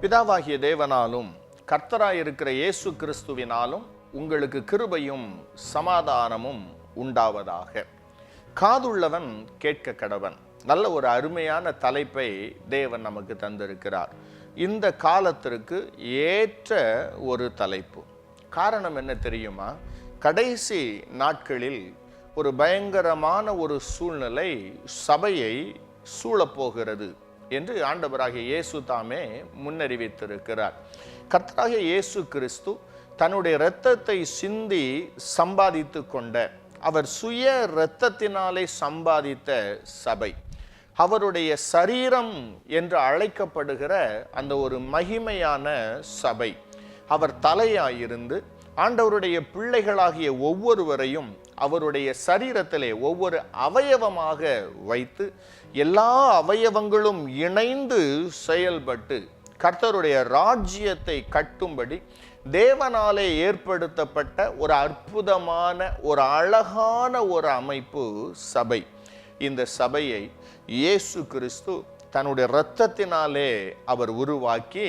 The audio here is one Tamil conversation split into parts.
பிதாவாகிய தேவனாலும் கர்த்தராயிருக்கிற இயேசு கிறிஸ்துவினாலும் உங்களுக்கு கிருபையும் சமாதானமும் உண்டாவதாக. காதுள்ளவன் கேட்க கடவன். நல்ல ஒரு அருமையான தலைப்பை தேவன் நமக்கு தந்திருக்கிறார். இந்த காலத்திற்கு ஏற்ற ஒரு தலைப்பு. காரணம் என்ன தெரியுமா? கடைசி நாட்களில் ஒரு பயங்கரமான ஒரு சூழ்நிலை சபையை சூழப்போகிறது என்று ஆண்டவராகிய இயேசு தாமே முன்னறிவித்திருக்கிறார். கர்த்தராகிய இயேசு கிறிஸ்து தன்னுடைய இரத்தத்தை சிந்தி சம்பாதித்து கொண்ட, அவர் சுய இரத்தத்தினாலே சம்பாதித்த சபை, அவருடைய சரீரம் என்று அழைக்கப்படுகிற அந்த ஒரு மகிமையான சபை, அவர் தலையாயிருந்து ஆண்டவருடைய பிள்ளைகளாகிய ஒவ்வொருவரையும் அவருடைய சரீரத்திலே ஒவ்வொரு அவயவமாக வைத்து எல்லா அவயவங்களும் இணைந்து செயல்பட்டு கர்த்தருடைய ராஜ்யத்தை கட்டும்படி தேவனாலே ஏற்படுத்தப்பட்ட ஒரு அற்புதமான ஒரு அழகான ஒரு அமைப்பு சபை. இந்த சபையை இயேசு கிறிஸ்து தன்னுடைய இரத்தத்தினாலே அவர் உருவாக்கி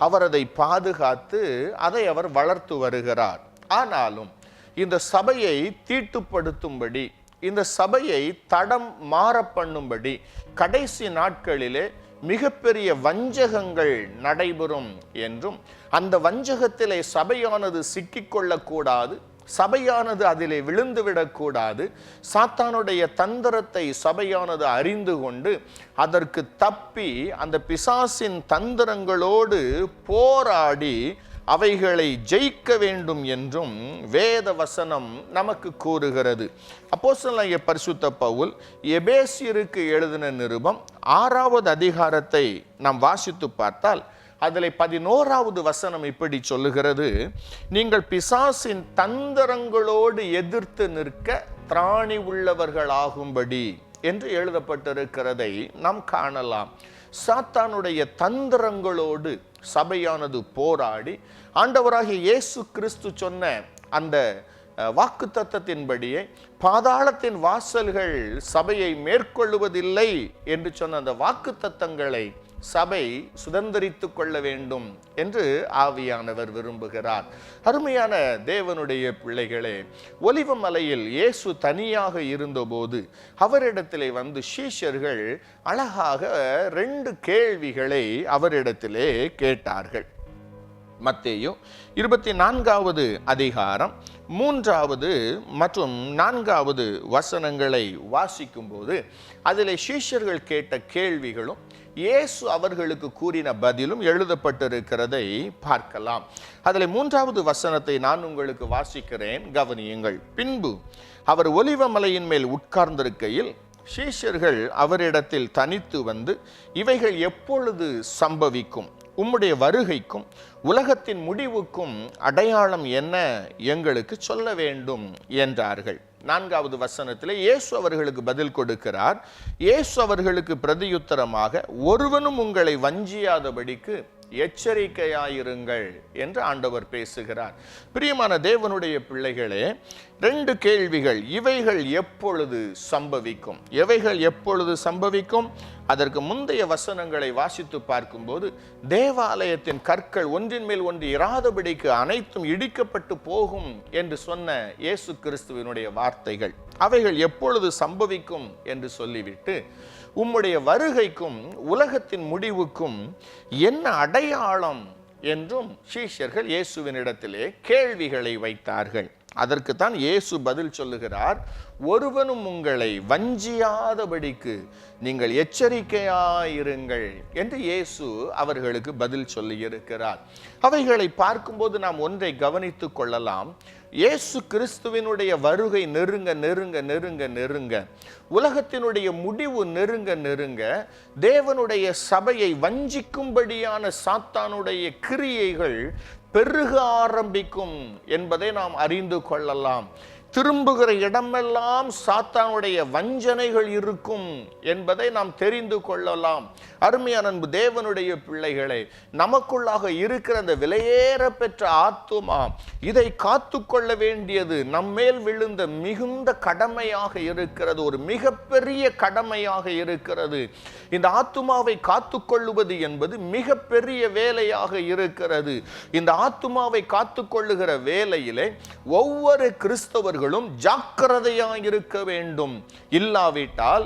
அவர் அதை பாதுகாத்து அதை அவர் வளர்த்து வருகிறார். ஆனாலும் இந்த சபையை தீட்டுப்படுத்தும்படி, இந்த சபையை தடம் மாற பண்ணும்படி கடைசி நாட்களிலே மிகப்பெரிய வஞ்சகங்கள் நடைபெறும் என்றும், அந்த வஞ்சகத்திலே சபையானது சிக்கிக்கொள்ளக்கூடாது, சபையானது அதிலே விழுந்துவிடக்கூடாது, சாத்தானுடைய தந்திரத்தை சபையானது அறிந்து கொண்டு அதற்கு தப்பி அந்த பிசாசின் தந்திரங்களோடு போராடி அவைகளை ஜெயிக்க வேண்டும் என்றும் வேத வசனம் நமக்கு கூறுகிறது. அப்போஸ்தலனாகிய பரிசுத்த பவுல் எபேசியருக்கு எழுதின நிருபம் 6வது அதிகாரத்தை நாம் வாசித்து பார்த்தால் அதில் 11வது வசனம் இப்படி சொல்லுகிறது: நீங்கள் பிசாசின் தந்திரங்களோடு எதிர்த்து நிற்க திராணி உள்ளவர்களாகும்படி என்று எழுதப்பட்டிருக்கிறதை நாம் காணலாம். சாத்தானுடைய தந்திரங்களோடு சபையானது போராடி ஆண்டவராகிய இயேசு கிறிஸ்து சொன்ன அந்த வாக்குத்தத்தத்தின்படியே பாதாளத்தின் வாசல்கள் சபையை மேற்கொள்ளுவதில்லை என்று சொன்ன அந்த வாக்குத்தத்தங்களை சபை சுதந்திரித்து கொள்ள வேண்டும் என்று ஆவியானவர் விரும்புகிறார். அருமையான தேவனுடைய பிள்ளைகளே, ஒலிவ மலையில் இயேசு தனியாக இருந்தபோது அவரிடத்திலே வந்து சீஷர்கள் அழகாக 2 கேள்விகளை அவரிடத்திலே கேட்டார்கள். மத்தேயு 24வது அதிகாரம் 3வது மற்றும் 4வது வசனங்களை வாசிக்கும் போது அதிலே சீஷர்கள் கேட்ட கேள்விகளும் இயேசு அவர்களுக்கு கூறின பதிலும் எழுதப்பட்டிருக்கிறதை பார்க்கலாம். அதில் 3வது வசனத்தை நான் உங்களுக்கு வாசிக்கிறேன், கவனியுங்கள். பின்பு அவர் ஒலிவ மலையின் மேல் உட்கார்ந்திருக்கையில் சீஷர்கள் அவரிடத்தில் தனித்து வந்து, இவைகள் எப்பொழுது சம்பவிக்கும்? உம்முடைய வருகைக்கும் உலகத்தின் முடிவுக்கும் அடையாளம் என்ன? எங்களுக்கு சொல்ல வேண்டும் என்றார்கள். 4வது வசனத்தில் இயேசு அவர்களுக்கு பதில் கொடுக்கிறார். இயேசு அவர்களுக்கு பிரதியுத்தரமாக, ஒருவனும் உங்களை வஞ்சியாதபடிக்கு எச்சரிக்கையாயிருங்கள் என்று ஆண்டவர் பேசுகிறார். பிரியமான தேவனுடைய பிள்ளைகளே, 2 கேள்விகள். இவைகள் எப்பொழுது சம்பவிக்கும்? எவைகள் எப்பொழுது சம்பவிக்கும்? அதற்கு முந்தைய வசனங்களை வாசித்து பார்க்கும்போது தேவாலயத்தின் கற்கள் ஒன்றின் மேல் ஒன்று இராதபடிக்கு அனைத்தும் இடிக்கப்பட்டு போகும் என்று சொன்ன இயேசு கிறிஸ்துவினுடைய வார்த்தைகள், அவைகள் எப்பொழுது சம்பவிக்கும் என்று சொல்லிவிட்டு, உம்முடைய வருகைக்கும் உலகத்தின் முடிவுக்கும் என்ன அடையாளம் என்றும் சீஷர்கள் இயேசுவினிடத்திலே கேள்விகளை வைத்தார்கள். அதற்குத்தான் இயேசு பதில் சொல்லுகிறார், ஒருவனும் உங்களை வஞ்சியாதபடிக்கு நீங்கள் எச்சரிக்கையாயிருங்கள் என்று இயேசு அவர்களுக்கு பதில் சொல்லியிருக்கிறார். அவைகளை பார்க்கும்போது நாம் ஒன்றை கவனித்துக் கொள்ளலாம். இயேசு கிறிஸ்துவினுடைய வருகை நெருங்க நெருங்க நெருங்க நெருங்க, உலகத்தினுடைய முடிவு நெருங்க நெருங்க, தேவனுடைய சபையை வஞ்சிக்கும்படியான சாத்தானுடைய கிரியைகள் பெருக ஆரம்பிக்கும் என்பதை நாம் அறிந்து கொள்ளலாம். திரும்புகிற இடமெல்லாம் சாத்தானுடைய வஞ்சனைகள் இருக்கும் என்பதை நாம் தெரிந்து கொள்ளலாம். அருமையான அன்பு தேவனுடைய பிள்ளைகளே, நமக்குள்ளாக இருக்கிற அந்த விலையேற பெற்ற ஆத்துமா, இதை காத்து கொள்ள வேண்டியது நம்மேல் விழுந்த மிகுந்த கடமையாக இருக்கிறது. ஒரு மிகப்பெரிய கடமையாக இருக்கிறது. இந்த ஆத்துமாவை காத்து கொள்ளுவது என்பது மிகப்பெரிய வேலையாக இருக்கிறது. இந்த ஆத்துமாவை காத்து கொள்ளுகிற வேலையிலே ஒவ்வொரு கிறிஸ்தவர்களும் ஜாக்கிரதையாக இருக்க வேண்டும். இல்லாவிட்டால்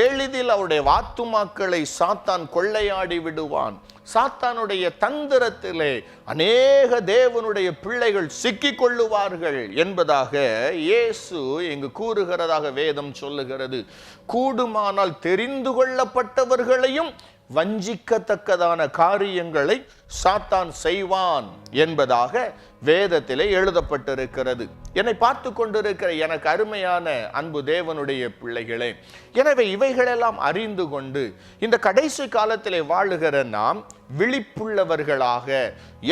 எளிதில் அவருடைய ஆத்துமாக்களை சாத்தான் கொள்ளையாடி விடுவான். சாத்தானுடைய தந்திரத்திலே அநேக தேவனுடைய பிள்ளைகள் சிக்கிக் கொள்ளுவார்கள் என்பதாக இயேசு இங்கு கூறுகிறதாக வேதம் சொல்லுகிறது. கூடுமானால் தெரிந்து கொள்ளப்பட்டவர்களையும் வஞ்சிக்கத்தக்கதான காரியங்களை சாத்தான் செய்வான் என்பதாக வேதத்திலே எழுதப்பட்டிருக்கிறது. என்னை பார்த்து கொண்டிருக்கிற எனக்கு அருமையான அன்பு தேவனுடைய பிள்ளைகளே, எனவே இவைகளெல்லாம் அறிந்து கொண்டு இந்த கடைசி காலத்திலே வாழுகிற நாம் விழிப்புள்ளவர்களாக,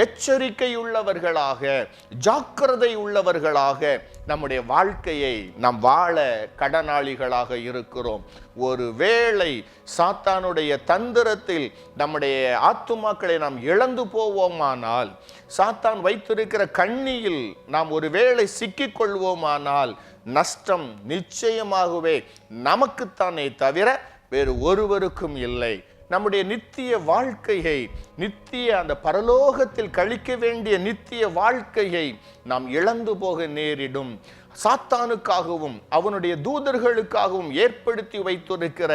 எச்சரிக்கையுள்ளவர்களாக, ஜாக்கிரதை உள்ளவர்களாக நம்முடைய வாழ்க்கையை நாம் வாழ கடனாளிகளாக இருக்கிறோம். ஒருவேளை சாத்தானுடைய தந்திரத்தில் நம்முடைய ஆத்துமாக்களை நாம் இழந்து போவோமானால், சாத்தான் வைத்திருக்கிற கண்ணியில் நாம் ஒருவேளை சிக்கிக் கொள்வோமானால், நஷ்டம் நிச்சயமாகவே நமக்குத்தானே தவிர வேறு ஒருவருக்கும் இல்லை. நம்முடைய நித்திய வாழ்க்கையை, நித்திய அந்த பரலோகத்தில் கழிக்க வேண்டிய நித்திய வாழ்க்கையை நாம் இழந்து போக நேரிடும். சாத்தானுக்காகவும் அவனுடைய தூதர்களுக்காகவும் ஏற்படுத்தி வைத்திருக்கிற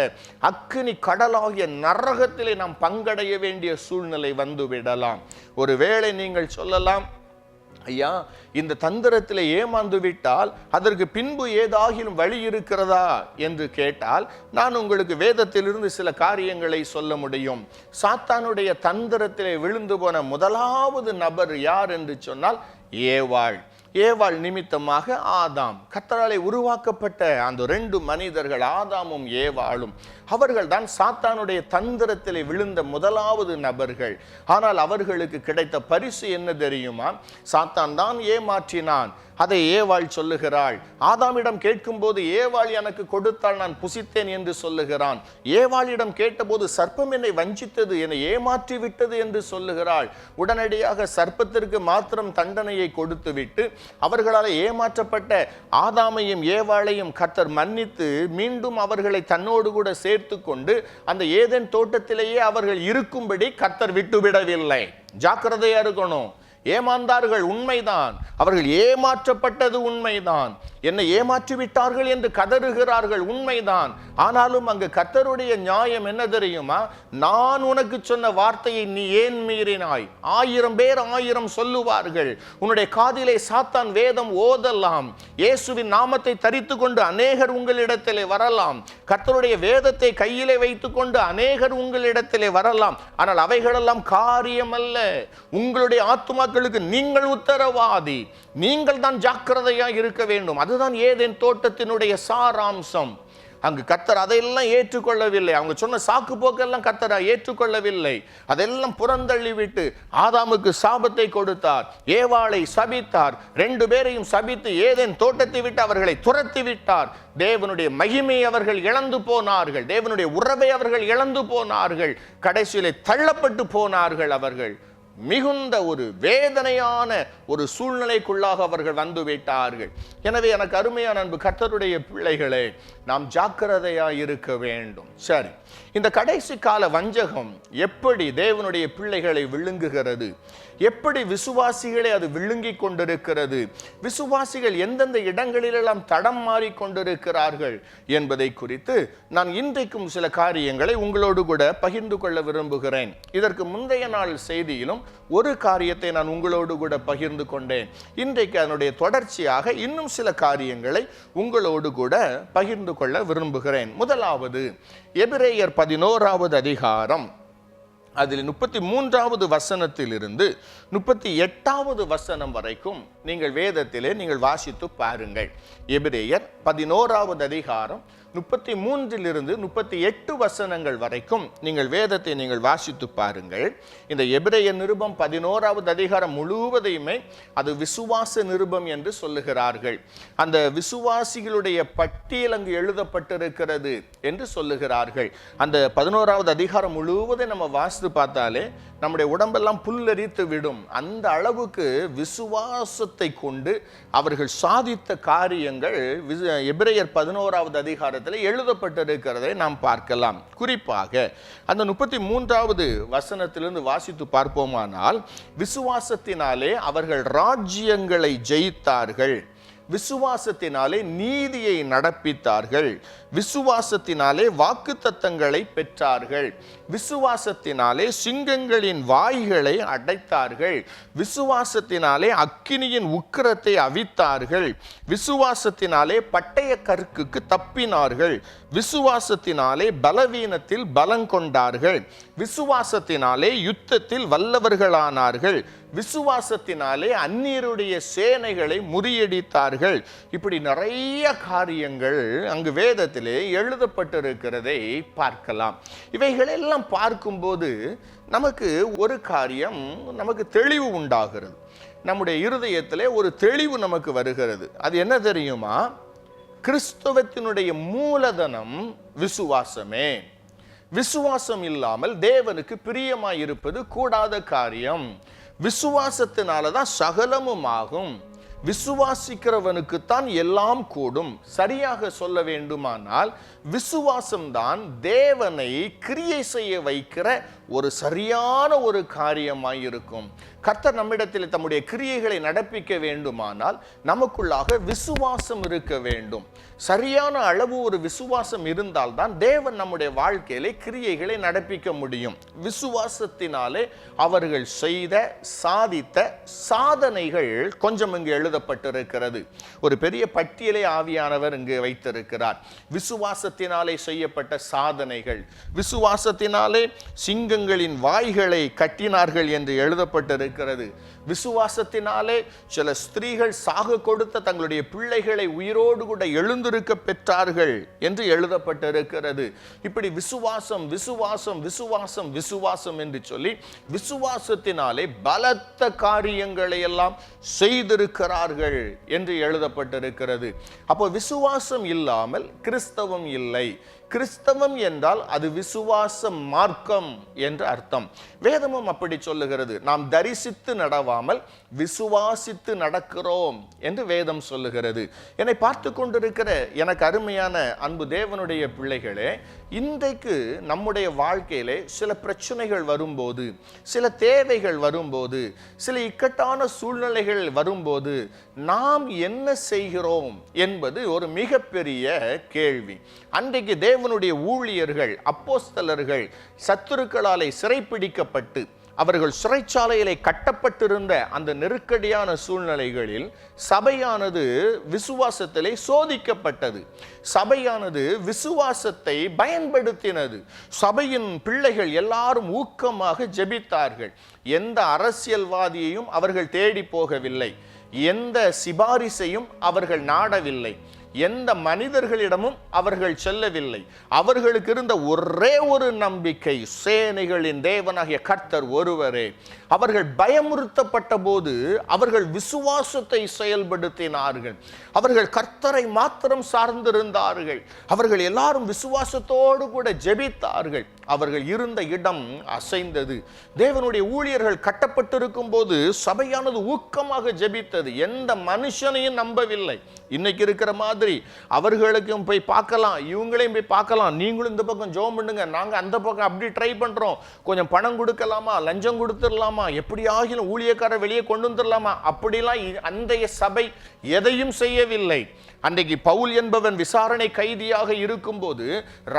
அக்கினி கடலாகிய நரகத்திலே நாம் பங்கடைய வேண்டிய சூழ்நிலை வந்துவிடலாம். ஒருவேளை நீங்கள் சொல்லலாம், ஐயா, இந்த தந்திரத்தில் ஏமாந்து விட்டால் அதற்கு பின்பு ஏதாகிலும் வழி இருக்கிறதா என்று கேட்டால், நான் உங்களுக்கு வேதத்திலிருந்து சில காரியங்களை சொல்ல முடியும். சாத்தானுடைய தந்திரத்திலே விழுந்து போன முதலாவது நபர் யார் என்று சொன்னால் ஏவாள். ஏவாள் நிமித்தமாக ஆதாம், கர்த்தராலே உருவாக்கப்பட்ட அந்த 2 மனிதர்கள் ஆதாமும் ஏவாளும், அவர்கள் தான் சாத்தானுடைய தந்திரத்திலே விழுந்த முதலாவது நபர்கள். ஆனால் அவர்களுக்கு கிடைத்த பரிசு என்ன தெரியுமா? சாத்தான் தான் ஏமாற்றினான். அதை ஏவாள் சொல்லுகிறாள். ஆதாமிடம் கேட்கும்போது ஏவாள் எனக்கு கொடுத்தால் நான் புசித்தேன் என்று சொல்லுகிறான். ஏவாளிடம் கேட்டபோது சர்ப்பம் என்னை வஞ்சித்தது, என்னை ஏமாற்றி விட்டது என்று சொல்லுகிறாள். உடனடியாக சர்ப்பத்திற்கு மாத்திரம் தண்டனையை கொடுத்து விட்டு அவர்களால் ஏமாற்றப்பட்ட ஆதாமையும் ஏவாளையும் கர்த்தர் மன்னித்து மீண்டும் அவர்களை தன்னோடு கூட சேர்த்து கொண்டு அந்த ஏதேன் தோட்டத்திலேயே அவர்கள் இருக்கும்படி கர்த்தர் விட்டுவிடவில்லை. ஜாக்கிரதையா இருக்கணும். ஏமாந்தார்கள், உண்மைதான். அவர்கள் ஏமாற்றப்பட்டது உண்மைதான். என்னை ஏமாற்றி விட்டார்கள் என்று கதறுகிறார்கள், உண்மைதான். ஆனாலும் அங்கு கர்த்தருடைய நியாயம் என்ன தெரியுமா? நான் உனக்கு சொன்ன வார்த்தையை நீ ஏன் மீறினாய்? 1000 பேர் 1000 சொல்லுவார்கள். உன்னுடைய காதிலே சாத்தான் வேதம் ஓதலாம். இயேசுவின் நாமத்தை தரித்து கொண்டு அநேகர் உங்களிடத்திலே வரலாம். கர்த்தருடைய வேதத்தை கையிலே வைத்துக் கொண்டு அநேகர் உங்களிடத்திலே வரலாம். ஆனால் அவைகளெல்லாம் காரியம் அல்ல. உங்களுடைய ஆத்துமாக்களுக்கு நீங்கள் உத்தரவாதி. நீங்கள் தான் ஜாக்கிரதையா இருக்க வேண்டும். அதுதான் ஏதேன் தோட்டத்தினுடைய சாராம்சம். அங்கு கர்த்தர் அதையெல்லாம் ஏற்றுக்கொள்ளவில்லை. அவங்க சொன்ன சாக்கு போக்கெல்லாம் கர்த்தர் ஏற்றுக்கொள்ளவில்லை. அதெல்லாம் புறந்தள்ளி விட்டு ஆதாமுக்கு சாபத்தை கொடுத்தார், ஏவாளை சபித்தார். 2 பேரையும் சபித்து ஏதேன் தோட்டத்தை விட்டு அவர்களை துரத்தி விட்டார். தேவனுடைய மகிமை அவர்கள் இழந்து போனார்கள். தேவனுடைய உறவை அவர்கள் இழந்து போனார்கள். கடைசியிலே தள்ளப்பட்டு போனார்கள். அவர்கள் மிகுந்த ஒரு வேதனையான ஒரு சூழ்நிலைக்குள்ளாக அவர்கள் வந்து விட்டார்கள். எனவே எனக்கு அருமையான அன்பு கர்த்தருடைய பிள்ளைகளே, நாம் ஜாக்கிரதையாய் இருக்க வேண்டும். சரி, இந்த கடைசி கால வஞ்சகம் எப்படி தேவனுடைய பிள்ளைகளை விழுங்குகிறது, எப்படி விசுவாசிகளை அது விழுங்கி கொண்டிருக்கிறது, விசுவாசிகள் எந்தெந்த இடங்களிலெல்லாம் தடம் மாறி கொண்டிருக்கிறார்கள் என்பதை குறித்து நான் இன்றைக்கும் சில காரியங்களை உங்களோடு கூட பகிர்ந்து கொள்ள விரும்புகிறேன். இதற்கு முந்தைய நாள் செய்தியிலும் ஒரு காரியத்தை நான் உங்களோடு கூட பகிர்ந்து கொண்டேன். இன்றைக்கு அதனுடைய தொடர்ச்சியாக இன்னும் சில காரியங்களை உங்களோடு கூட பகிர்ந்து கொள்ள விரும்புகிறேன். முதலாவது, எபிரேயர் 11வது அதிகாரம் அதில் 33வது வசனத்திலிருந்து 38வது வசனம் வரைக்கும் நீங்கள் வேதத்திலே நீங்கள் வாசித்து பாருங்கள். எபிரேயர் 11வது அதிகாரம் 33லிருந்து 38 வசனங்கள் வரைக்கும் நீங்கள் வேதத்தை நீங்கள் வாசித்து பாருங்கள். இந்த எபிரேயர் நிருபம் 11வது அதிகாரம் முழுவதையுமே அது விசுவாச நிருபம் என்று சொல்லுகிறார்கள். அந்த விசுவாசிகளுடைய பட்டியல் அங்கு எழுதப்பட்டிருக்கிறது என்று சொல்லுகிறார்கள். அந்த 11வது அதிகாரம் முழுவதை நம்ம வாசித்து பார்த்தாலே நம்முடைய உடம்பெல்லாம் புல்லரித்து விடும். அந்த அளவுக்கு விசுவாசத்தை கொண்டு அவர்கள் சாதித்த காரியங்கள் எபிரேயர் 11வது அதிகாரத்தில் எழுதப்பட்டிருக்கிறதை நாம் பார்க்கலாம். குறிப்பாக அந்த 33வது வசனத்திலிருந்து வாசித்து பார்ப்போமானால், விசுவாசத்தினாலே அவர்கள் ராஜ்யங்களை ஜெயித்தார்கள், விசுவாசத்தினாலே நீதியை நடப்பித்தார்கள், விசுவாசத்தினாலே வாக்குத்தத்தங்களை பெற்றார்கள், விசுவாசத்தினாலே சிங்கங்களின் வாய்களை அடைத்தார்கள், விசுவாசத்தினாலே அக்கினியின் உக்கிரத்தை அவித்தார்கள், விசுவாசத்தினாலே பட்டய கற்குக்கு தப்பினார்கள், விசுவாசத்தினாலே பலவீனத்தில் பலங்கொண்டார்கள், விசுவாசத்தினாலே யுத்தத்தில் வல்லவர்களானார்கள், விசுவாசத்தினாலே அந்நியருடைய சேனைகளை முறியடித்தார்கள். இப்படி நிறைய காரியங்கள் அங்கு வேதத்திலே எழுதப்பட்டிருக்கிறதை பார்க்கலாம். இவைகளெல்லாம் பார்க்கும்போது நமக்கு ஒரு காரியம் நமக்கு தெளிவு உண்டாகிறது. நம்முடைய இருதயத்திலே ஒரு தெளிவு நமக்கு வருகிறது. அது என்ன தெரியுமா? கிறிஸ்தவத்தினுடைய மூலதனம் விசுவாசமே. விசுவாசம் இல்லாமல் தேவனுக்கு பிரியமாய் இருப்பது கூடாத காரியம். விசுவாசத்தினாலதான் சகலமும் ஆகும். விசுவாசிக்கிறவனுக்குத்தான் எல்லாம் கூடும். சரியாக சொல்ல வேண்டுமானால் விசுவாசம்தான் தேவனை கிரியை செய்ய வைக்கிற ஒரு சரியான ஒரு காரியமாய் இருக்கும். கர்த்தர் நம்மிடத்தில் தம்முடைய கிரியைகளை நடப்பிக்க வேண்டுமானால் நமக்குள்ளாக விசுவாசம் இருக்க வேண்டும். சரியான அளவு ஒரு விசுவாசம் இருந்தால்தான் தேவன் நம்முடைய வாழ்க்கையிலே கிரியைகளை நடப்பிக்க முடியும். விசுவாசத்தினாலே அவர்கள் செய்த சாதித்த சாதனைகள் கொஞ்சம் இங்கு எழுதப்பட்டிருக்கிறது. ஒரு பெரிய பட்டியலை ஆவியானவர் இங்கு வைத்திருக்கிறார். விசுவாசத்தினாலே செய்யப்பட்ட சாதனைகள், விசுவாசத்தினாலே சிங்கங்களின் வாய்களை கட்டினார்கள் என்று எழுதப்பட்டிருக்கிறது. விசுவாசத்தினாலே சில ஸ்திரீகள் சாக கொடுத்த தங்களுடைய பிள்ளைகளை உயிரோடு கூட எழுந்திருக்க பெற்றார்கள் என்று எழுதப்பட்டிருக்கிறது. இப்படி விசுவாசம் விசுவாசம் விசுவாசம் விசுவாசம் என்று சொல்லி விசுவாசத்தினாலே பலத்த காரியங்களை எல்லாம் செய்திருக்கிறார்கள் என்று எழுதப்பட்டிருக்கிறது. அப்போ விசுவாசம் இல்லாமல் கிறிஸ்தவம் இல்லை. கிறிஸ்தவம் என்றால் அது விசுவாச மார்க்கம் என்று அர்த்தம். வேதமும் அப்படி சொல்லுகிறது. நாம் தரிசித்து நடவாமல் விசுவாசித்து நடக்கிறோம் என்று வேதம் சொல்லுகிறது. என்னை பார்த்து கொண்டிருக்கிற எனக்கு அருமையான அன்பு தேவனுடைய பிள்ளைகளே, இன்றைக்கு நம்முடைய வாழ்க்கையிலே சில பிரச்சனைகள் வரும்போது, சில தேவைகள் வரும்போது, சில இக்கட்டான சூழ்நிலைகள் வரும்போது நாம் என்ன செய்கிறோம் என்பது ஒரு மிகப்பெரிய கேள்வி. அன்றைக்கு தேவனுடைய ஊழியர்கள், அப்போஸ்தலர்கள் சத்துருக்களாலே சிறைப்பிடிக்கப்பட்டு அவர்கள் சிறைச்சாலையிலே கட்டப்பட்டிருந்த அந்த நெருக்கடியான சூழ்நிலைகளில் சபையானது விசுவாசத்திலே சோதிக்கப்பட்டது. சபையானது விசுவாசத்தை பயன்படுத்தினது. சபையின் பிள்ளைகள் எல்லாரும் ஊக்கமாக ஜெபித்தார்கள். எந்த அரசியல்வாதியையும் அவர்கள் தேடி போகவில்லை. எந்த சிபாரிசையும் அவர்கள் நாடவில்லை. எந்த மனிதர்களிடமும் அவர்கள் செல்லவில்லை. அவர்களுக்கு இருந்த ஒரே ஒரு நம்பிக்கை, சேனைகளின் தேவனாகிய கர்த்தர் ஒருவரே. அவர்கள் பயமுறுத்தப்பட்ட போது அவர்கள் விசுவாசத்தை செயல்படுத்தினார்கள். அவர்கள் கர்த்தரை மாத்திரம் சார்ந்திருந்தார்கள். அவர்கள் எல்லாரும் விசுவாசத்தோடு கூட ஜெபித்தார்கள். அவர்கள் இருந்த இடம் அசைந்தது. தேவனுடைய ஊழியர்கள் கட்டப்பட்டிருக்கும் போது சபையானது ஊக்கமாக ஜெபித்தது. எந்த மனுஷனையும் நம்பவில்லை. இன்னைக்கு இருக்கிற மாதிரி அவர்களுக்கும் போய் பார்க்கலாம், இவங்களையும் போய் பார்க்கலாம், நீங்களும் இந்த பக்கம் ஜெபம் பண்ணுங்க, நாங்க அந்த பக்கம் அப்படி ட்ரை பண்றோம், கொஞ்சம் பணம் கொடுக்கலாமா, லஞ்சம் கொடுத்துடலாமா, எப்படி ஆகிலும் ஊழியக்காரர் வெளியே கொண்டு வந்துடலாமா, அப்படிலாம் அந்த சபை எதையும் செய்யவில்லை. அன்றைக்கு பவுல் என்பவன் விசாரணை கைதியாக இருக்கும்போது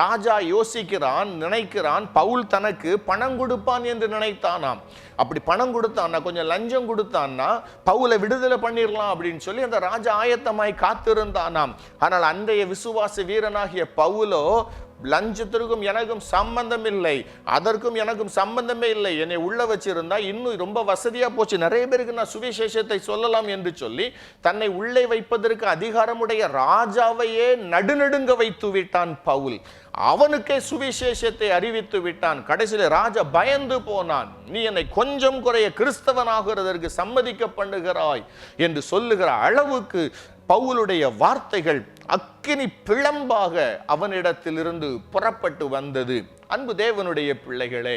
ராஜா யோசிக்கிறான், நினைக்கிறான், பவுல் தனக்கு பணம் கொடுப்பான் என்று நினைத்தானாம். அப்படி பணம் கொடுத்தான்னா, கொஞ்சம் லஞ்சம் கொடுத்தான்னா பவுலை விடுதலை பண்ணிடலாம் அப்படின்னு சொல்லி அந்த ராஜா ஆயத்தமாய் காத்திருந்தானாம். ஆனால் அன்றைய விசுவாச வீரனாகிய பவுலோ, லஞ்சத்திற்கும் எனக்கும் சம்பந்தம் இல்லை, அதற்கும் எனக்கும் சம்பந்தமே இல்லை, என்னை உள்ள வச்சிருந்தா இன்னும் ரொம்ப வசதியா போச்சு, நிறைய பேருக்கு நான் சுவிசேஷத்தை சொல்லலாம் என்று சொல்லி தன்னை உள்ளே வைப்பதற்கு அதிகாரமுடைய ராஜாவையே நடுநடுங்க வைத்து விட்டான் பவுல். அவனுக்கே சுவிசேஷத்தை அறிவித்து விட்டான். கடைசியில் ராஜா பயந்து போனான். நீ என்னை கொஞ்சம் குறைய கிறிஸ்தவனாகிறதற்கு சம்மதிக்க பண்ணுகிறாய் என்று சொல்லுகிற அளவுக்கு பவுலுடைய வார்த்தைகள் அக்கினி பிளம்பாக அவனிடத்திலிருந்து புறப்பட்டு வந்தது. அன்பு தேவனுடைய பிள்ளைகளே,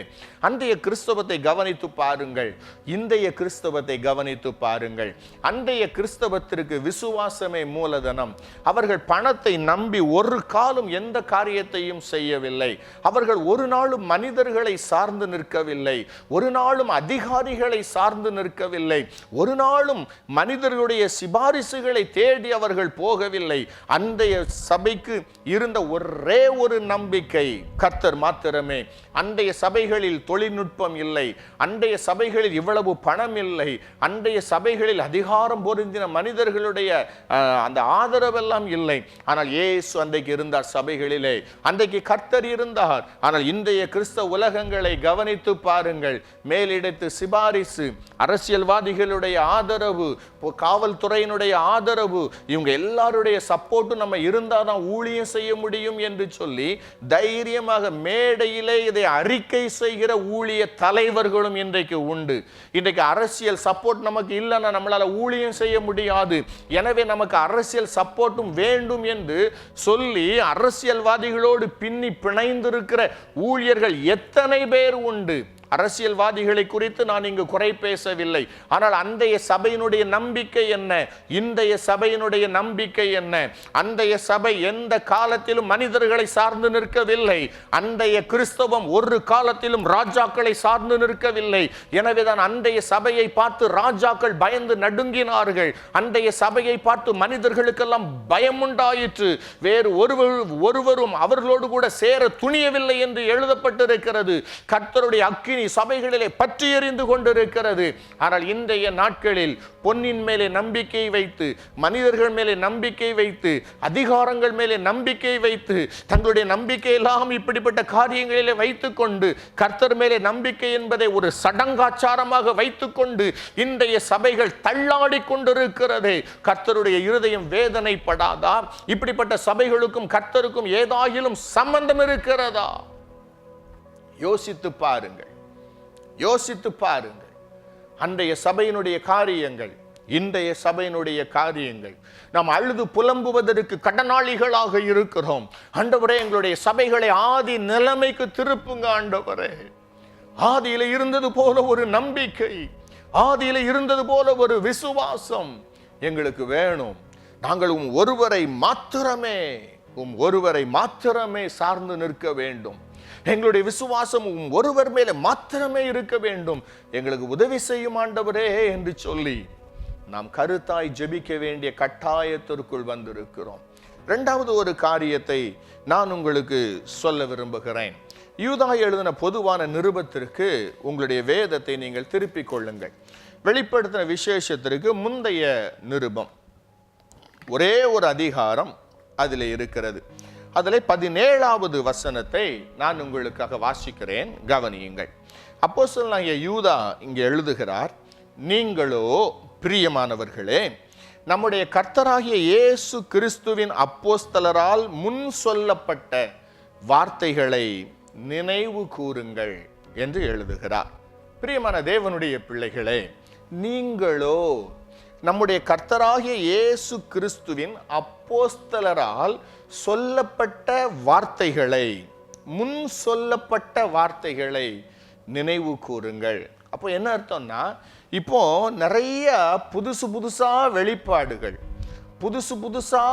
அன்றைய கிறிஸ்தவத்தை கவனித்து பாருங்கள், இன்றைய கிறிஸ்தவத்தை கவனித்து பாருங்கள். அன்றைய கிறிஸ்தவத்திற்கு விசுவாசமே மூலதனம். அவர்கள் பணத்தை நம்பி ஒரு காலம் எந்த காரியத்தையும் செய்யவில்லை. அவர்கள் ஒரு நாளும் மனிதர்களை சார்ந்து நிற்கவில்லை, ஒரு நாளும் அதிகாரிகளை சார்ந்து நிற்கவில்லை, ஒரு நாளும் மனிதர்களுடைய சிபாரிசுகளை தேடி அவர்கள் போகவில்லை. அன்றைய சபைக்கு இருந்த ஒரே ஒரு நம்பிக்கை கர்த்தர் மாத்திரமே. அன்றைய சபைகளில் தொழில்நுட்பம் இல்லை, அன்றைய சபைகளில் இவ்வளவு பணம் இல்லை, அன்றைய சபைகளில் அதிகாரம் பொருந்தின மனிதர்களுடைய அந்த ஆதரவெல்லாம் இல்லை. ஆனால் இயேசு அன்றைக்கு இருந்தார் சபைகளிலே, அன்றைக்கு கர்த்தர் இருந்தார். ஆனால் இன்றைய கிறிஸ்தவ உலகங்களை கவனித்து பாருங்கள். மேலிடத்து சிபாரிசு, அரசியல்வாதிகளுடைய ஆதரவு, காவல்துறையினுடைய ஆதரவு, இவங்க எல்லாருடைய சப்போர்ட்டும் நம்ம இருந்தால் தான் ஊழியம் செய்ய முடியும் என்று சொல்லி தைரியமாக மேடையிலே இதை அறிக்கை செய்கிற ஊழிய தலைவர்களும் இன்றைக்கு உண்டு. இன்றைக்கு அரசியல் சப்போர்ட் நமக்கு இல்லைன்னா நம்மளால ஊழியம் செய்ய முடியாது, எனவே நமக்கு அரசியல் சப்போர்ட்டும் வேண்டும் என்று சொல்லி அரசியல்வாதிகளோடு பின்னி பிணைந்திருக்கிற ஊழியர்கள் எத்தனை பேர் உண்டு. அரசியல்வாதிகளை குறித்து நான் இங்கு குறை பேசவில்லை. ஆனால் அன்றைய சபையினுடைய நம்பிக்கை என்ன, இன்றைய சபையினுடைய நம்பிக்கை என்ன? அன்றைய சபை எந்த காலத்திலும் மனிதர்களை சார்ந்து நிற்கவில்லை. அன்றைய கிறிஸ்தவம் ஒரு காலத்திலும் ராஜாக்களை சார்ந்து நிற்கவில்லை. எனவேதான் அன்றைய சபையை பார்த்து ராஜாக்கள் பயந்து நடுங்கினார்கள். அன்றைய சபையை பார்த்து மனிதர்களுக்கெல்லாம் பயம் உண்டாயிற்று. வேறு ஒருவரும் அவர்களோடு கூட சேர துணியவில்லை என்று எழுதப்பட்டிருக்கிறது. கர்த்தருடைய அக்கினி சபைகளிலே பற்றி எறிந்து கொண்டிருக்கிறது. ஆனால் இன்றைய நாட்களில் பொன்னின் மேலே நம்பிக்கை வைத்து, மனிதர்கள் மேலே நம்பிக்கை வைத்து, அதிகாரங்கள் மேலே நம்பிக்கை வைத்து, தங்களுடைய நம்பிக்கை எல்லாம் இப்படிப்பட்ட காரியங்களிலே வைத்துக் கொண்டு கர்த்தர் மேலே நம்பிக்கை என்பதை ஒரு சடங்காச்சாரமாக வைத்துக் கொண்டு இன்றைய சபைகள் தள்ளாடி கொண்டிருக்கிறதே. கர்த்தருடைய இருதயம் வேதனைப்படாதா? இப்படிப்பட்ட சபைகளுக்கும் கர்த்தருக்கும் ஏதாயிலும் சம்பந்தம் இருக்கிறதா? யோசித்து பாருங்கள், யோசித்து பாருங்கள். அன்றைய சபையினுடைய காரியங்கள், இன்றைய சபையினுடைய காரியங்கள். நாம் அழுது புலம்புவதற்கு கடனாளிகளாக இருக்கிறோம். ஆண்டவரே, எங்களுடைய சபைகளை ஆதி நிலைமைக்கு திருப்புங்க ஆண்டவரே. ஆதியில இருந்தது போல ஒரு நம்பிக்கை, ஆதியில இருந்தது போல ஒரு விசுவாசம் எங்களுக்கு வேணும். நாங்கள் ஒருவரை மாத்திரமே சார்ந்து நிற்க வேண்டும். எங்களுடைய விசுவாசம் ஒருவர் மேலே மாத்திரமே இருக்க வேண்டும். எங்களுக்கு உதவி செய்யும் ஆண்டவரே என்று சொல்லி நாம் கருத்தாய் ஜெபிக்க வேண்டிய கட்டாயத்திற்குள் வந்திருக்கிறோம். இரண்டாவது ஒரு காரியத்தை நான் உங்களுக்கு சொல்ல விரும்புகிறேன். யூதா எழுதின பொதுவான நிருபத்திற்கு உங்களுடைய வேதத்தை நீங்கள் திருப்பிக் கொள்ளுங்கள். வெளிப்படுத்தின விசேஷத்திற்கு முந்தைய நிருபம், ஒரே ஒரு அதிகாரம் அதில் இருக்கிறது. அதில் 17வது வசனத்தை நான் உங்களுக்காக வாசிக்கிறேன், கவனியுங்கள். அப்போஸ்தலனாகிய யூதா இங்கே எழுதுகிறார், நீங்களோ பிரியமானவர்களே, நம்முடைய கர்த்தராகிய இயேசு கிறிஸ்துவின் அப்போஸ்தலரால் முன் சொல்லப்பட்ட வார்த்தைகளை நினைவு கூறுங்கள் என்று எழுதுகிறார். பிரியமான தேவனுடைய பிள்ளைகளே, நீங்களோ நம்முடைய கர்த்தராகிய இயேசு கிறிஸ்துவின் அப்போஸ்தலரால் சொல்லப்பட்ட வார்த்தைகளை, முன் சொல்லப்பட்ட வார்த்தைகளை நினைவு கூறுங்கள். அப்போ என்ன அர்த்தம்னா, இப்போ நிறைய புதுசா வெளிப்பாடுகள், புதுசா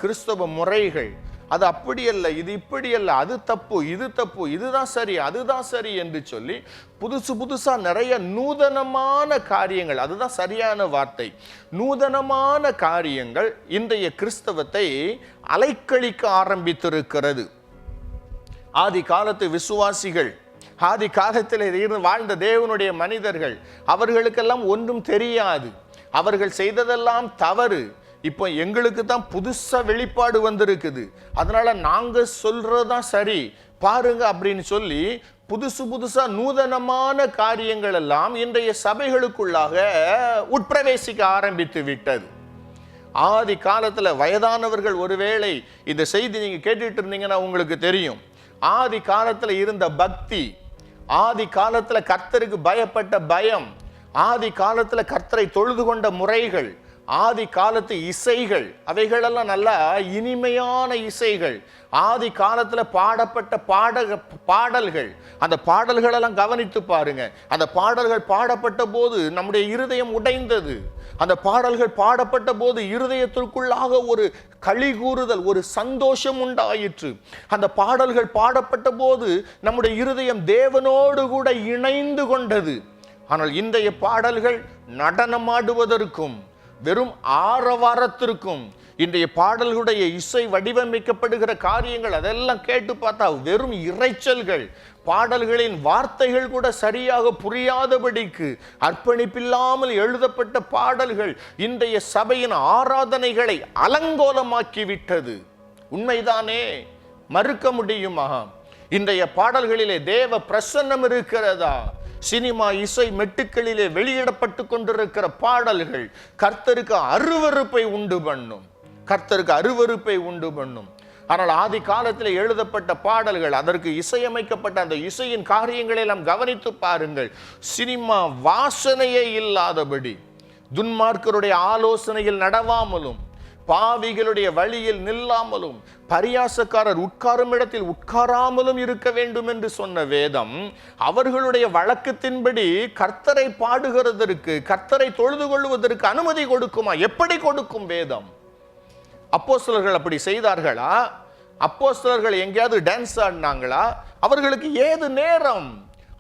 கிறிஸ்தவ முறைகள், அது அப்படி அல்ல, இது இப்படி அல்ல, அது தப்பு, இது தப்பு, இதுதான் சரி, அதுதான் சரி என்று சொல்லி புதுசா நிறைய நூதனமான காரியங்கள், அதுதான் சரியான வார்த்தை, நூதனமான காரியங்கள் இன்றைய கிறிஸ்தவத்தை அலைக்கழிக்க ஆரம்பித்திருக்கிறது. ஆதி காலத்து விசுவாசிகள், ஆதி காலத்தில் இருந்து வாழ்ந்த தேவனுடைய மனிதர்கள், அவர்களுக்கெல்லாம் ஒன்றும் தெரியாது, அவர்கள் செய்ததெல்லாம் தவறு. இப்போ எங்களுக்கு தான் புதுசா வெளிப்பாடு வந்திருக்குது, அதனால நாங்க சொல்றதுதான் சரி பாருங்க அப்படின்னு சொல்லி புதுசா நூதனமான காரியங்கள் எல்லாம் இன்றைய சபைகளுக்குள்ளாக உட்பிரவேசிக்க ஆரம்பித்து விட்டது. ஆதி காலத்துல வயதானவர்கள் ஒருவேளை இந்த செய்தி நீங்க கேட்டுட்டு இருந்தீங்கன்னா உங்களுக்கு தெரியும், ஆதி காலத்துல இருந்த பக்தி, ஆதி காலத்துல கர்த்தருக்கு பயப்பட்ட பயம், ஆதி காலத்துல கர்த்தரை தொழுது கொண்ட முறைகள், ஆதி காலத்து இசைகள், அவைகளெல்லாம் நல்ல இனிமையான இசைகள், ஆதி காலத்துல பாடப்பட்ட பாடல்கள், அந்த பாடல்கள் எல்லாம் கவனித்து பாருங்க. அந்த பாடல்கள் பாடப்பட்ட போது நம்முடைய இருதயம் உடைந்தது. அந்த பாடல்கள் பாடப்பட்ட போது இருதயத்திற்குள்ளாக ஒரு களி கூறுதல், ஒரு சந்தோஷம் உண்டாயிற்று. அந்த பாடல்கள் பாடப்பட்ட போது நம்முடைய இருதயம் தேவனோடு கூட இணைந்து கொண்டது. ஆனால் இன்றைய பாடல்கள் நடனமாடுவதற்கும் வெறும் ஆரவாரத்திற்கும், இன்றைய பாடல்களுடைய இசை வடிவமைக்கப்படுகிற காரியங்கள் அதெல்லாம் கேட்டு பார்த்தா வெறும் இறைச்சல்கள், பாடல்களின் வார்த்தைகள் கூட சரியாக புரியாதபடிக்கு அர்ப்பணிப்பில்லாமல் எழுதப்பட்ட பாடல்கள் இன்றைய சபையின் ஆராதனைகளை அலங்கோலமாக்கி விட்டது. உண்மைதானே? மறுக்க முடியுமா? இன்றைய பாடல்களிலே தேவ பிரசன்னம் இருக்கிறதா? சினிமா இசை மெட்டுக்களிலே வெளியிடப்பட்டு கொண்டிருக்கிற பாடல்கள் கர்த்தருக்கு அருவருப்பை உண்டு பண்ணும், கர்த்தருக்கு அருவருப்பை உண்டு பண்ணும். ஆனால் ஆதி காலத்தில் எழுதப்பட்ட பாடல்கள், அதற்கு இசையமைக்கப்பட்ட அந்த இசையின் காரியங்களை எல்லாம் கவனித்து பாருங்கள். சினிமா வாசனையே இல்லாதபடி, துன்மார்க்கருடைய ஆலோசனையில் நடவாமலும், பாவிகளுடைய வழியில் நில்லாமலும், பரியாசக்காரர் உட்காரும் இடத்தில் உட்காராமலும் இருக்க வேண்டும் என்று சொன்ன வேதம், அவர்களுடைய வழக்கத்தின்படி கர்த்தரை பாடுகிறதற்கு, கர்த்தரை தொழுது கொள்வதற்கு அனுமதி கொடுக்குமா? எப்படி கொடுக்கும் வேதம்? அப்போஸ்தலர்கள் அப்படி செய்தார்களா? அப்போஸ்தலர்கள் எங்கேயாவது டான்ஸ் ஆடினாங்களா? அவர்களுக்கு ஏது நேரம்?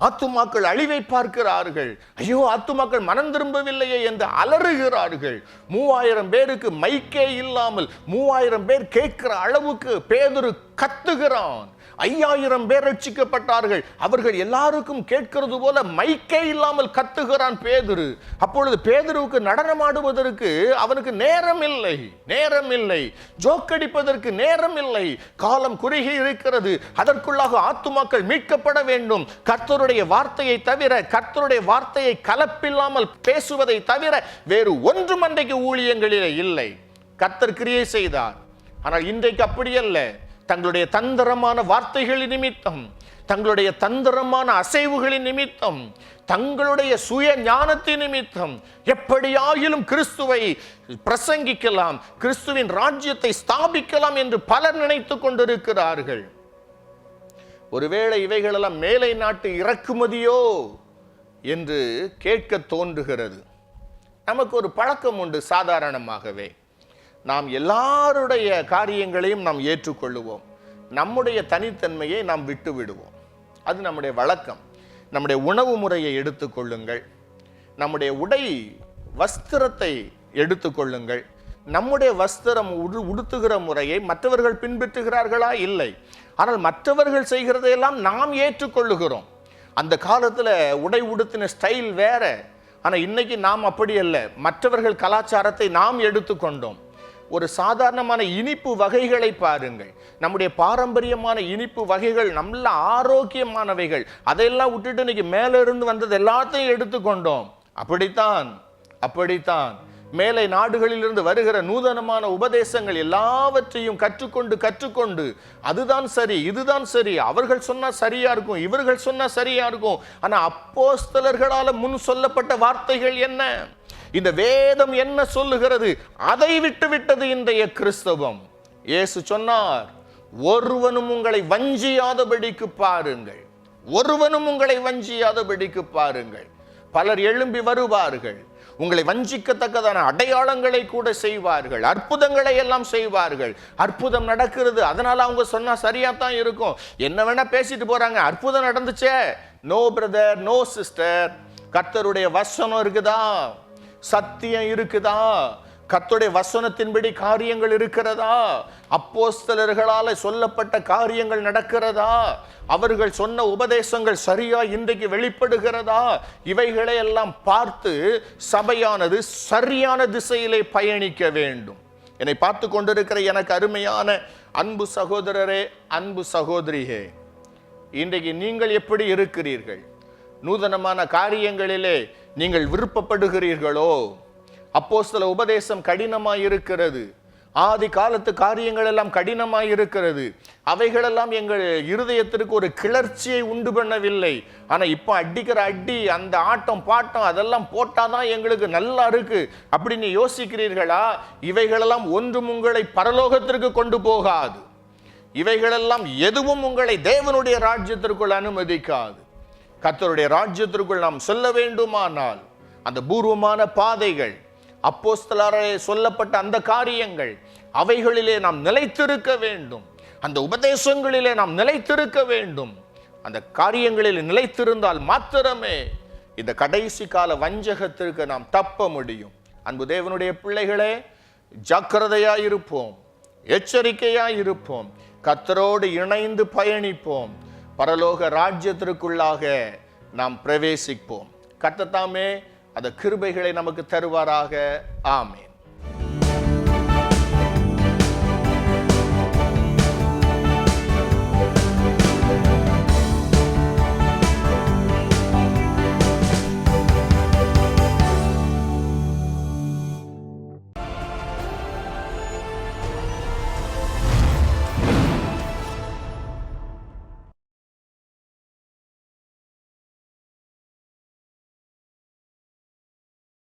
ஆத்துமாக்கள் அழிவை பார்க்கிறார்கள், ஐயோ ஆத்துமாக்கள் மனம் திரும்பவில்லையே என்று அலறுகிறார்கள். 3000 பேருக்கு மைக்கே இல்லாமல் 3000 பேர் கேட்கிற அளவுக்கு பேதுரு கத்துகிறான். 5000 பேர் ரட்சிக்கப்பட்டார்கள். அவர்கள் எல்லாருக்கும் கேட்கிறது போல மைக்கே இல்லாமல் கத்துகிறான் பேதுரு. அப்பொழுது பேதுருவுக்கு நடனமாடுவதற்கு அவனுக்கு நேரம் இல்லை, ஜோக்கடிப்பதற்கு நேரம் இல்லை. காலம் குறுகி இருக்கிறது. அதற்குள்ளாக ஆத்துமாக்கள் மீட்கப்பட வேண்டும். கர்த்தருடைய வார்த்தையை தவிர, கர்த்தருடைய வார்த்தையை கலப்பில்லாமல் பேசுவதை தவிர வேறு ஒன்றும் அன்றைக்கு ஊழியங்களிலே இல்லை. கர்த்தர் கிரியை செய்தார். ஆனால் இன்றைக்கு அப்படி அல்ல. தங்களுடைய தந்திரமான வார்த்தைகளின் நிமித்தம், தங்களுடைய தந்திரமான அசைவுகளின் நிமித்தம், தங்களுடைய சுய ஞானத்தின் நிமித்தம் எப்படியாகிலும் கிறிஸ்துவை பிரசங்கிக்கலாம், கிறிஸ்துவின் ராஜ்யத்தை ஸ்தாபிக்கலாம் என்று பலர் நினைத்துக் கொண்டிருக்கிறார்கள். ஒருவேளை இவைகளெல்லாம் மேலை நாட்டு இறக்குமதியோ என்று கேட்க தோன்றுகிறது. நமக்கு ஒரு பழக்கம் உண்டு. சாதாரணமாகவே நாம் எல்லாருடைய காரியங்களையும் நாம் ஏற்றுக்கொள்ளுவோம், நம்முடைய தனித்தன்மையை நாம் விட்டு விடுவோம். அது நம்முடைய வழக்கம். நம்முடைய உணவு முறையை எடுத்துக்கொள்ளுங்கள், நம்முடைய உடை வஸ்திரத்தை எடுத்துக்கொள்ளுங்கள். நம்முடைய வஸ்திரம் உடுத்துகிற முறையை மற்றவர்கள் பின்பற்றுகிறார்களா? இல்லை. ஆனால் மற்றவர்கள் செய்கிறதையெல்லாம் நாம் ஏற்றுக்கொள்ளுகிறோம். அந்த காலத்தில் உடை உடுத்தின ஸ்டைல் வேற. ஆனால் இன்னைக்கு நாம் அப்படி அல்ல. மற்றவர்கள் கலாச்சாரத்தை நாம் எடுத்துக்கொண்டோம். ஒரு சாதாரணமான இனிப்பு வகைகளை பாருங்கள். நம்முடைய பாரம்பரியமான இனிப்பு வகைகள் நல்ல ஆரோக்கியமானவைகள். அதையெல்லாம் விட்டுட்டு இன்னைக்கு மேல இருந்து வந்தது எல்லாத்தையும் எடுத்துக்கொண்டோம். அப்படித்தான் மேலை நாடுகளிலிருந்து வருகிற நூதனமான உபதேசங்கள் எல்லாவற்றையும் கற்றுக்கொண்டு அதுதான் சரி, இதுதான் சரி, அவர்கள் சொன்னா சரியா இருக்கும், இவர்கள் சொன்னா சரியா இருக்கும். ஆனா அப்போஸ்தலர்களால முன் சொல்லப்பட்ட வார்த்தைகள் என்ன? இந்த வேதம் என்ன சொல்லுகிறது? அதை விட்டது இன்றைய கிறிஸ்தவம். இயேசு சொன்னார், ஒருவனும் உங்களை வஞ்சியாதபடிக்கு பாருங்கள், ஒருவனும் உங்களை வஞ்சியாதபடிக்கு பாருங்கள். பலர் எழும்பி வருவார்கள், உங்களை வஞ்சிக்கத்தக்கதான அடையாளங்களை கூட செய்வார்கள், அற்புதங்களை எல்லாம் செய்வார்கள். அற்புதம் நடக்கிறது, அதனால அவங்க சொன்னா சரியா தான் இருக்கும். என்ன வேணா பேசிட்டு போறாங்க, அற்புதம் நடந்துச்சே. No brother, no sister. கர்த்தருடைய வசனம் இருக்குதா, சத்தியம் இருக்குதா, கர்த்தருடைய வசனத்தின்படி காரியங்கள் இருக்கிறதா, அப்போஸ்தலர்களால் சொல்லப்பட்ட காரியங்கள் நடக்கிறதா, அவர்கள் சொன்ன உபதேசங்கள் சரியா இன்றைக்கு வெளிப்படுகிறதா, இவைகளை எல்லாம் பார்த்து சபையானது சரியான திசையிலே பயணிக்க வேண்டும். என்னை பார்த்து கொண்டிருக்கிற எனக்கு அருமையான அன்பு சகோதரரே, அன்பு சகோதரியே, இன்றைக்கு நீங்கள் எப்படி இருக்கிறீர்கள்? நூதனமான காரியங்களிலே நீங்கள் விருப்பப்படுகிறீர்களோ? அப்போஸ்தல உபதேசம் கடினமாய் இருக்கிறது, ஆதி காலத்து காரியங்கள் எல்லாம் கடினமாய் இருக்கிறது, அவைகளெல்லாம் எங்கள் இருதயத்திற்கு ஒரு கிளர்ச்சியை உண்டு பண்ணவில்லை. ஆனா இப்ப அடிக்கிற அடி, அந்த ஆட்டம் பாட்டம் அதெல்லாம் போட்டாதான் எங்களுக்கு நல்லா இருக்கு அப்படின்னு யோசிக்கிறீர்களா? இவைகளெல்லாம் ஒன்றும் உங்களை பரலோகத்திற்கு கொண்டு போகாது. இவைகளெல்லாம் எதுவும் உங்களை தேவனுடைய ராஜ்யத்திற்குள் அனுமதிக்காது. கர்த்தருடைய ராஜ்யத்திற்குள் நாம் செல்ல வேண்டுமானால் அந்த பூர்வமான பாதைகள், அப்போஸ்தலராலே சொல்லப்பட்ட அந்த காரியங்கள், அவைகளிலே நாம் நிலைத்திருக்க வேண்டும். அந்த உபதேசங்களிலே நாம் நிலைத்திருக்க வேண்டும். அந்த காரியங்களில் நிலைத்திருந்தால் மாத்திரமே இந்த கடைசி கால வஞ்சகத்திற்கு நாம் தப்ப முடியும். அன்பு தேவனுடைய பிள்ளைகளே, ஜாக்கிரதையாய் இருப்போம், எச்சரிக்கையாய் இருப்போம், கர்த்தரோடு இணைந்து பயணிப்போம், பரலோக ராஜ்யத்திற்குள்ளாக நாம் பிரவேசிப்போம். கர்த்தர் தாமே அந்த கிருபைகளை நமக்கு தருவாராக. ஆமென்.